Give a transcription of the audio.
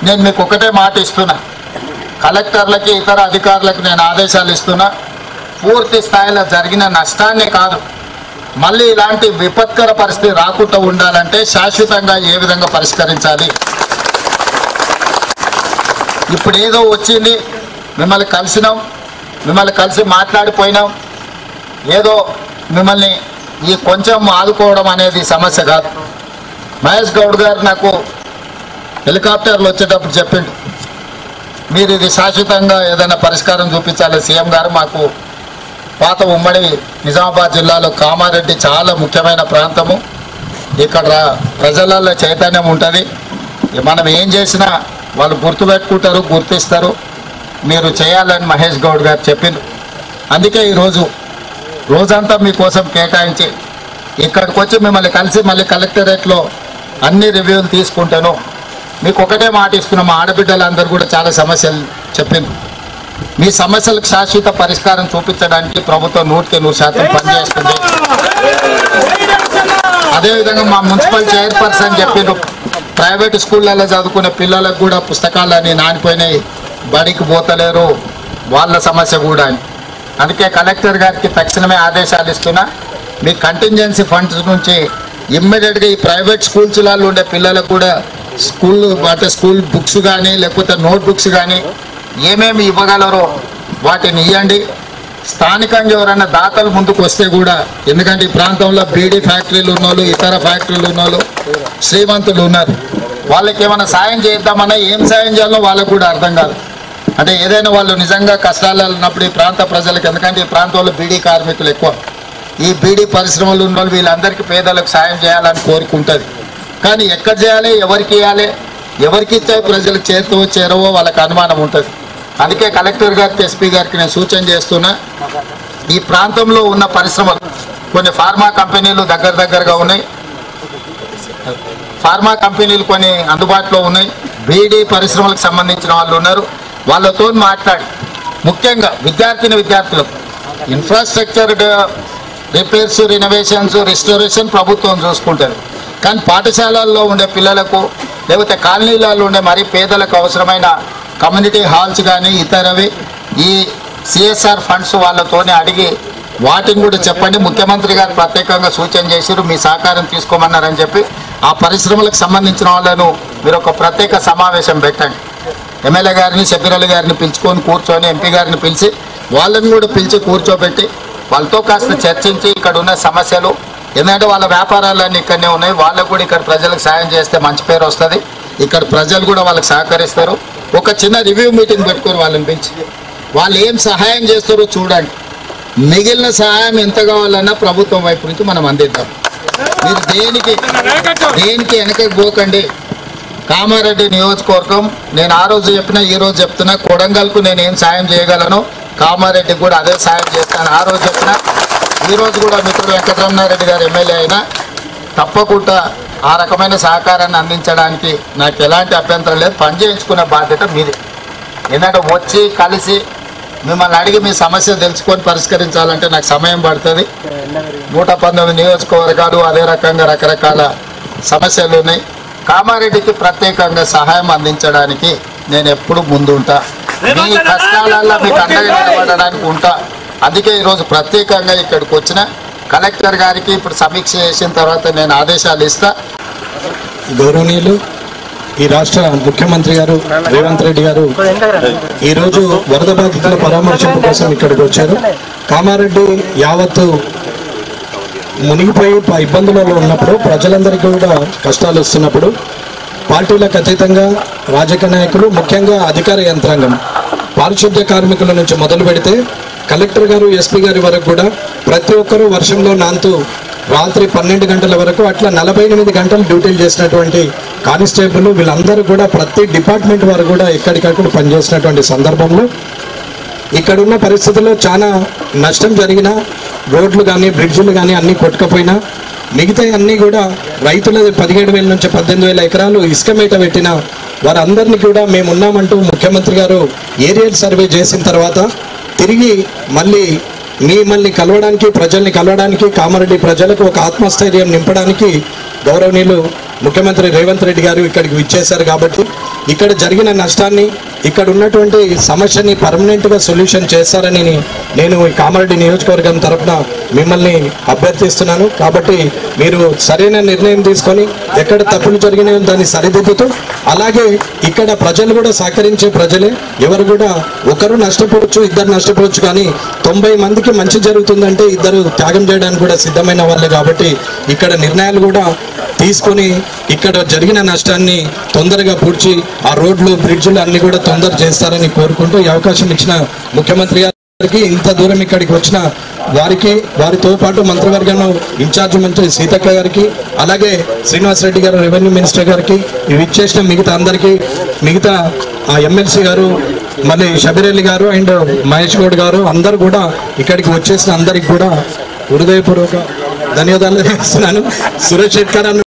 నేను మీకు ఒకటే మాట ఇస్తున్నా, కలెక్టర్లకి ఇతర అధికారులకు నేను ఆదేశాలు ఇస్తున్నా, పూర్తి స్థాయిలో జరిగిన నష్టాన్ని కాదు, మళ్ళీ ఇలాంటి విపత్కర పరిస్థితి రాకుండా ఉండాలంటే శాశ్వతంగా ఏ విధంగా పరిష్కరించాలి. ఇప్పుడు ఏదో వచ్చింది, మిమ్మల్ని కలిసినాం, మిమ్మల్ని కలిసి మాట్లాడిపోయినాం, ఏదో మిమ్మల్ని ఈ కొంచెం ఆదుకోవడం అనేది సమస్య కాదు. మహేష్ గౌడ్ గారు నాకు హెలికాప్టర్లు వచ్చేటప్పుడు చెప్పిండు, మీరు ఇది శాశ్వతంగా ఏదైనా పరిష్కారం చూపించాలి సీఎం గారు. మాకు పాత ఉమ్మడి నిజామాబాద్ జిల్లాలో కామారెడ్డి చాలా ముఖ్యమైన ప్రాంతము, ఇక్కడ ప్రజలలో చైతన్యం ఉంటుంది, మనం ఏం చేసినా వాళ్ళు గుర్తుపెట్టుకుంటారు, గుర్తిస్తారు, మీరు చేయాలని మహేష్ గౌడ్ గారు చెప్పిండు. అందుకే ఈరోజు రోజంతా మీకోసం కేటాయించి ఇక్కడికి వచ్చి మిమ్మల్ని కలిసి మళ్ళీ కలెక్టరేట్లో అన్ని రివ్యూలు తీసుకుంటాను. మీకు ఒకటే మాట ఇస్తున్నాం, ఆడబిడ్డలందరూ కూడా చాలా సమస్యలు చెప్పింది, మీ సమస్యలకు శాశ్వత పరిష్కారం చూపించడానికి ప్రభుత్వం 100% పనిచేస్తుంది. అదేవిధంగా మా మున్సిపల్ చైర్పర్సన్ చెప్పారు, ప్రైవేట్ స్కూళ్ళల్లో చదువుకునే పిల్లలకు కూడా పుస్తకాలని నానిపోయినాయి, బడికి పోతలేరు, వాళ్ళ సమస్య కూడా అని. అందుకే కలెక్టర్ గారికి తక్షణమే ఆదేశాలు ఇస్తున్నా, మీ కంటింజెన్సీ ఫండ్స్ నుంచి ఇమ్మీడియట్గా ఈ ప్రైవేట్ స్కూల్స్లలో ఉండే పిల్లలకు కూడా స్కూల్ బుక్స్ కానీ లేకపోతే నోట్ బుక్స్ కానీ ఏమేమి ఇవ్వగలరో వాటిని ఇవ్వండి. స్థానికంగా ఎవరైనా దాతలు ముందుకు వస్తే కూడా, ఎందుకంటే ఈ ప్రాంతంలో బీడీ ఫ్యాక్టరీలు ఉన్నోళ్ళు, ఇతర ఫ్యాక్టరీలు ఉన్నోళ్ళు, శ్రీమంతులు ఉన్నారు, వాళ్ళకి ఏమైనా సాయం చేద్దామన్నా ఏం సాయం చేయాలో వాళ్ళకు కూడా అర్థం కాదు. అంటే ఏదైనా వాళ్ళు నిజంగా కష్టాలు ఉన్నప్పుడు ఈ ప్రాంత ప్రజలకు, ఎందుకంటే ఈ ప్రాంతంలో బీడీ కార్మికులు ఎక్కువ, ఈ బీడీ పరిశ్రమలు ఉన్న వాళ్ళు వీళ్ళందరికీ పేదలకు సాయం చేయాలని కోరుకుంటుంది. కానీ ఎక్కడ చేయాలి, ఎవరికి ఇవ్వాలి, ఎవరికి ఇస్తే ప్రజలకు చేరవో వాళ్ళకి అనుమానం ఉంటుంది. అందుకే కలెక్టర్ గారికి, ఎస్పీ గారికి నేను సూచన చేస్తున్నా, ఈ ప్రాంతంలో ఉన్న పరిశ్రమలు కొన్ని ఫార్మా కంపెనీలు దగ్గరగా ఉన్నాయి, ఫార్మా కంపెనీలు కొన్ని అందుబాటులో ఉన్నాయి, బీడీ పరిశ్రమలకు సంబంధించిన వాళ్ళు ఉన్నారు, వాళ్ళతో మాట్లాడి ముఖ్యంగా విద్యార్థులకు ఇన్ఫ్రాస్ట్రక్చర్ రిపేర్స్, రినోవేషన్స్, రిస్టోరేషన్ ప్రభుత్వం చూసుకుంటుంది. కానీ పాఠశాలల్లో ఉండే పిల్లలకు లేకపోతే కాలనీలలో ఉండే మరి పేదలకు అవసరమైన కమ్యూనిటీ హాల్స్ కానీ ఇతరవి ఈ సిఎస్ఆర్ ఫండ్స్ వాళ్ళతోనే అడిగి వాటిని కూడా చెప్పండి. ముఖ్యమంత్రి గారు ప్రత్యేకంగా సూచన చేశారు, మీ సహకారం తీసుకోమన్నారని చెప్పి ఆ పరిశ్రమలకు సంబంధించిన వాళ్ళను మీరు ఒక ప్రత్యేక సమావేశం పెట్టండి. ఎమ్మెల్యే గారిని, సభ్యురాలు గారిని పిలుచుకొని కూర్చొని, ఎంపీ గారిని పిలిచి వాళ్ళని కూడా పిలిచి కూర్చోబెట్టి వాళ్ళతో కాస్త చర్చించి ఇక్కడ ఉన్న సమస్యలు, ఎందుకంటే వాళ్ళ వ్యాపారాలన్నీ ఇక్కడనే ఉన్నాయి, వాళ్ళకు కూడా ఇక్కడ ప్రజలకు సాయం చేస్తే మంచి పేరు వస్తుంది, ఇక్కడ ప్రజలు కూడా వాళ్ళకి సహకరిస్తారు. ఒక చిన్న రివ్యూ మీటింగ్ పెట్టుకొని వాళ్ళని పిలిచి వాళ్ళు ఏం సహాయం చేస్తారో చూడండి, మిగిలిన సహాయం ఎంత కావాలన్నా ప్రభుత్వం వైపు నుంచి మనం అందిద్దాం. మీరు దేనికి వెనకకి పోకండి. కామారెడ్డి నియోజకవర్గం, నేను ఆ రోజు చెప్పినా ఈ రోజు చెప్తున్నా, కొడంగల్కు నేను ఏం సాయం చేయగలను కామారెడ్డికి కూడా అదే సాయం చేస్తాను. ఆ రోజు చెప్పినా ఈ రోజు కూడా మిత్రుడు వెంకటరమణారెడ్డి గారు ఎమ్మెల్యే అయినా తప్పకుండా ఆ రకమైన సహకారాన్ని అందించడానికి నాకు ఎలాంటి అభ్యంతరం లేదు. పని చేయించుకునే బాధ్యత మీది. ఎందుకంటే వచ్చి కలిసి మిమ్మల్ని అడిగి మీ సమస్య తెలుసుకొని పరిష్కరించాలంటే నాకు సమయం పడుతుంది. 119 నియోజకవర్గాలు, అదే రకంగా రకరకాల సమస్యలు ఉన్నాయి. కామారెడ్డికి ప్రత్యేకంగా సహాయం అందించడానికి నేను ఎప్పుడు ముందుంటా, మీ కష్టాలలో మీకు అండగా నిలబడడానికి ఉంటా. అందుకే ఈరోజు ప్రత్యేకంగా ఇక్కడికి వచ్చిన కలెక్టర్ గారికి ఇప్పుడు సమీక్ష చేసిన తర్వాత నేను ఆదేశాలు ఇస్తా. గౌరవనీయులు ఈ రాష్ట్ర ముఖ్యమంత్రి గారు రేవంత్ రెడ్డి గారు ఈరోజు వరద బాధితుల పరామర్శింపు కోసం ఇక్కడికి వచ్చారు. కామారెడ్డి యావత్తు మునిగిపోయి ఇబ్బందులలో ఉన్నప్పుడు, ప్రజలందరికీ కూడా కష్టాలు వస్తున్నప్పుడు పార్టీలకు అతీతంగా రాజకీయ నాయకులు, ముఖ్యంగా అధికార యంత్రాంగం, పారిశుద్ధ్య కార్మికుల నుంచి మొదలు పెడితే కలెక్టర్ గారు, ఎస్పీ గారి వరకు కూడా ప్రతి ఒక్కరూ వర్షంలో నాంతూ రాత్రి 12 గంటల వరకు అట్లా 48 గంటలు డ్యూటీలు చేసినటువంటి కానిస్టేబుల్, వీళ్ళందరూ కూడా ప్రతి డిపార్ట్మెంట్ వారు కూడా ఎక్కడికక్కడ పనిచేసినటువంటి సందర్భంలో ఇక్కడున్న పరిస్థితుల్లో చాలా నష్టం జరిగిన, రోడ్లు కానీ బ్రిడ్జిలు కానీ అన్నీ కొట్టుకపోయినా, మిగతా అన్నీ కూడా రైతుల 17,000 నుంచి 18,000 ఎకరాలు ఇసుక మేట పెట్టిన వారందరినీ కూడా మేమున్నామంటూ ముఖ్యమంత్రి గారు ఏరియల్ సర్వే చేసిన తర్వాత తిరిగి మళ్ళీ మిమ్మల్ని కలవడానికి, ప్రజల్ని కలవడానికి, కామారెడ్డి ప్రజలకు ఒక ఆత్మస్థైర్యం నింపడానికి గౌరవనీయులు ముఖ్యమంత్రి రేవంత్ రెడ్డి గారు ఇక్కడికి విచ్చేశారు కాబట్టి ఇక్కడ జరిగిన నష్టాన్ని, ఇక్కడ ఉన్నటువంటి సమస్యని పర్మనెంట్గా సొల్యూషన్ చేస్తారని నేను ఈ కామారెడ్డి నియోజకవర్గం తరఫున మిమ్మల్ని అభ్యర్థిస్తున్నాను. కాబట్టి మీరు సరైన నిర్ణయం తీసుకొని ఎక్కడ తప్పులు జరిగినాయో దాన్ని సరిదిద్దుతూ, అలాగే ఇక్కడ ప్రజలు కూడా సహకరించే ప్రజలే, ఎవరు కూడా ఒకరు నష్టపోవచ్చు, ఇద్దరు నష్టపోవచ్చు, కానీ 90 మందికి మంచి జరుగుతుందంటే ఇద్దరు త్యాగం చేయడానికి కూడా సిద్ధమైన వాళ్ళే. కాబట్టి ఇక్కడ నిర్ణయాలు కూడా తీసుకొని ఇక్కడ జరిగిన నష్టాన్ని తొందరగా పూడ్చి ఆ రోడ్లు, బ్రిడ్జ్లు అన్ని కూడా తొందర చేస్తారని కోరుకుంటూ ఈ అవకాశం ఇచ్చిన ముఖ్యమంత్రి గారికి, ఇంత దూరం ఇక్కడికి వచ్చిన వారికి, వారితో పాటు మంత్రివర్గంలో ఇన్ఛార్జ్ మంత్రి సీతక్క గారికి, అలాగే శ్రీనివాస్ రెడ్డి గారు రెవెన్యూ మినిస్టర్ గారికి, ఇవి ఇచ్చేసిన మిగతా అందరికీ, మిగతా ఎమ్మెల్సీ గారు, మళ్ళీ షబీరెల్లి గారు అండ్ మహేష్ గౌడ్ గారు అందరూ కూడా ఇక్కడికి వచ్చేసిన అందరికి కూడా హృదయపూర్వక ధన్యవాదాలు చేస్తున్నాను. సురేష్ శెట్కర్